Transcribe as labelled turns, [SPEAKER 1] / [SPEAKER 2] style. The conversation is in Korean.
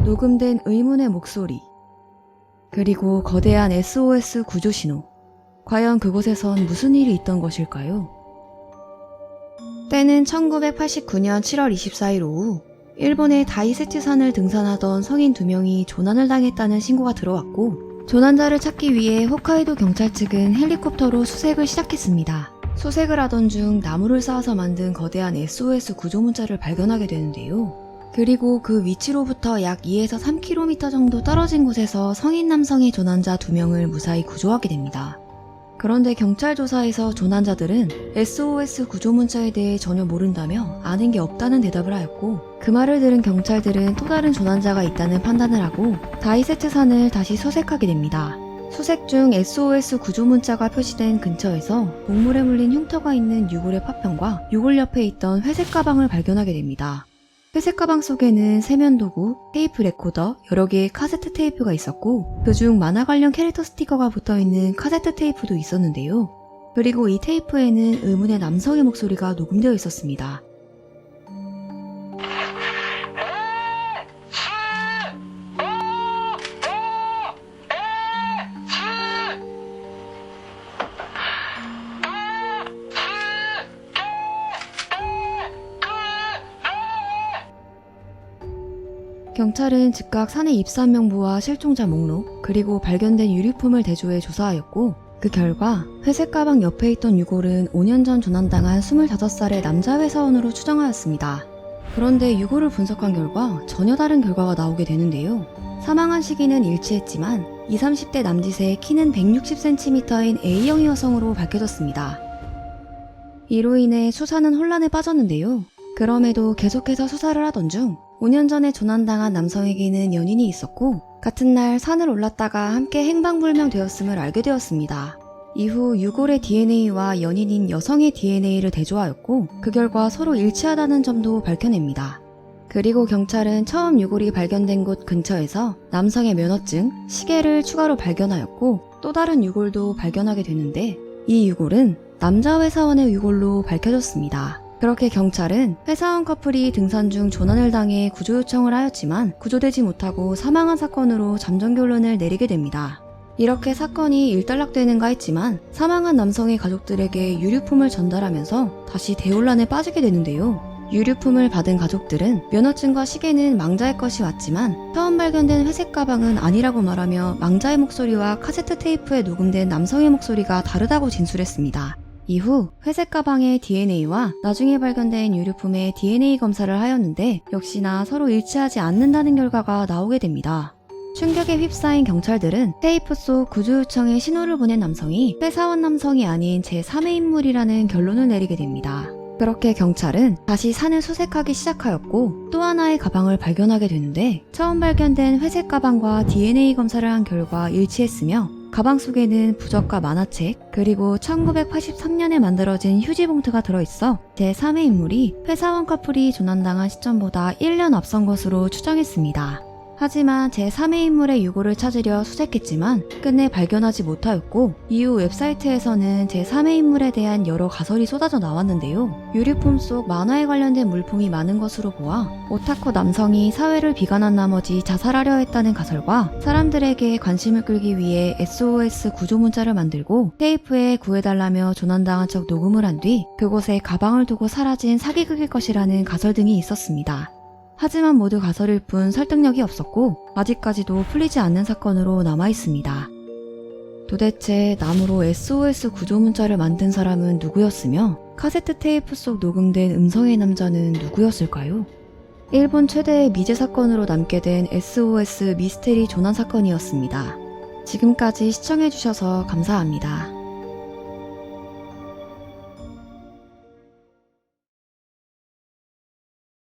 [SPEAKER 1] 녹음된 의문의 목소리, 그리고 거대한 SOS 구조 신호. 과연 그곳에선 무슨 일이 있던 것일까요? 때는 1989년 7월 24일 오후, 일본의 다이세츠산을 등산하던 성인 2명이 조난을 당했다는 신고가 들어왔고, 조난자를 찾기 위해 홋카이도 경찰 측은 헬리콥터로 수색을 시작했습니다. 수색을 하던 중 나무를 쌓아서 만든 거대한 SOS 구조 문자를 발견하게 되는데요. 그리고 그 위치로부터 약 2에서 3km 정도 떨어진 곳에서 성인 남성의 조난자 2명을 무사히 구조하게 됩니다. 그런데 경찰 조사에서 조난자들은 SOS 구조 문자에 대해 전혀 모른다며 아는 게 없다는 대답을 하였고, 그 말을 들은 경찰들은 또 다른 조난자가 있다는 판단을 하고 다이세츠산을 다시 수색하게 됩니다. 수색 중 SOS 구조 문자가 표시된 근처에서 곡물에 물린 흉터가 있는 유골의 파편과 유골 옆에 있던 회색 가방을 발견하게 됩니다. 회색 가방 속에는 세면도구, 테이프 레코더, 여러 개의 카세트 테이프가 있었고, 그중 만화 관련 캐릭터 스티커가 붙어있는 카세트 테이프도 있었는데요. 그리고 이 테이프에는 의문의 남성의 목소리가 녹음되어 있었습니다. 경찰은 즉각 산의 입산 명부와 실종자 목록, 그리고 발견된 유류품을 대조해 조사하였고, 그 결과 회색 가방 옆에 있던 유골은 5년 전 조난당한 25살의 남자 회사원으로 추정하였습니다. 그런데 유골을 분석한 결과 전혀 다른 결과가 나오게 되는데요. 사망한 시기는 일치했지만 20, 30대 남짓의 키는 160cm인 A형 여성으로 밝혀졌습니다. 이로 인해 수사는 혼란에 빠졌는데요. 그럼에도 계속해서 수사를 하던 중 5년 전에 조난당한 남성에게는 연인이 있었고, 같은 날 산을 올랐다가 함께 행방불명되었음을 알게 되었습니다. 이후 유골의 DNA와 연인인 여성의 DNA를 대조하였고, 그 결과 서로 일치하다는 점도 밝혀냅니다. 그리고 경찰은 처음 유골이 발견된 곳 근처에서 남성의 면허증, 시계를 추가로 발견하였고, 또 다른 유골도 발견하게 되는데, 이 유골은 남자 회사원의 유골로 밝혀졌습니다. 그렇게 경찰은 회사원 커플이 등산 중 조난을 당해 구조 요청을 하였지만 구조되지 못하고 사망한 사건으로 잠정 결론을 내리게 됩니다. 이렇게 사건이 일단락되는가 했지만 사망한 남성의 가족들에게 유류품을 전달하면서 다시 대혼란에 빠지게 되는데요. 유류품을 받은 가족들은 면허증과 시계는 망자의 것이 왔지만 처음 발견된 회색 가방은 아니라고 말하며 망자의 목소리와 카세트 테이프에 녹음된 남성의 목소리가 다르다고 진술했습니다. 이후 회색 가방의 DNA와 나중에 발견된 유류품의 DNA 검사를 하였는데 역시나 서로 일치하지 않는다는 결과가 나오게 됩니다. 충격에 휩싸인 경찰들은 테이프 속 구조 요청에 신호를 보낸 남성이 회사원 남성이 아닌 제3의 인물이라는 결론을 내리게 됩니다. 그렇게 경찰은 다시 산을 수색하기 시작하였고, 또 하나의 가방을 발견하게 되는데 처음 발견된 회색 가방과 DNA 검사를 한 결과 일치했으며, 가방 속에는 부적과 만화책, 그리고 1983년에 만들어진 휴지 봉투가 들어있어 제3의 인물이 회사원 커플이 조난당한 시점보다 1년 앞선 것으로 추정했습니다. 하지만 제3의 인물의 유골을 찾으려 수색했지만 끝내 발견하지 못하였고, 이후 웹사이트에서는 제3의 인물에 대한 여러 가설이 쏟아져 나왔는데요. 유류품 속 만화에 관련된 물품이 많은 것으로 보아 오타쿠 남성이 사회를 비관한 나머지 자살하려 했다는 가설과, 사람들에게 관심을 끌기 위해 SOS 구조 문자를 만들고 테이프에 구해달라며 조난당한 척 녹음을 한 뒤 그곳에 가방을 두고 사라진 사기극일 것이라는 가설 등이 있었습니다. 하지만 모두 가설일 뿐 설득력이 없었고 아직까지도 풀리지 않는 사건으로 남아있습니다. 도대체 나무로 SOS 구조 문자를 만든 사람은 누구였으며 카세트 테이프 속 녹음된 음성의 남자는 누구였을까요? 일본 최대의 미제 사건으로 남게 된 SOS 미스테리 조난 사건이었습니다. 지금까지 시청해주셔서 감사합니다.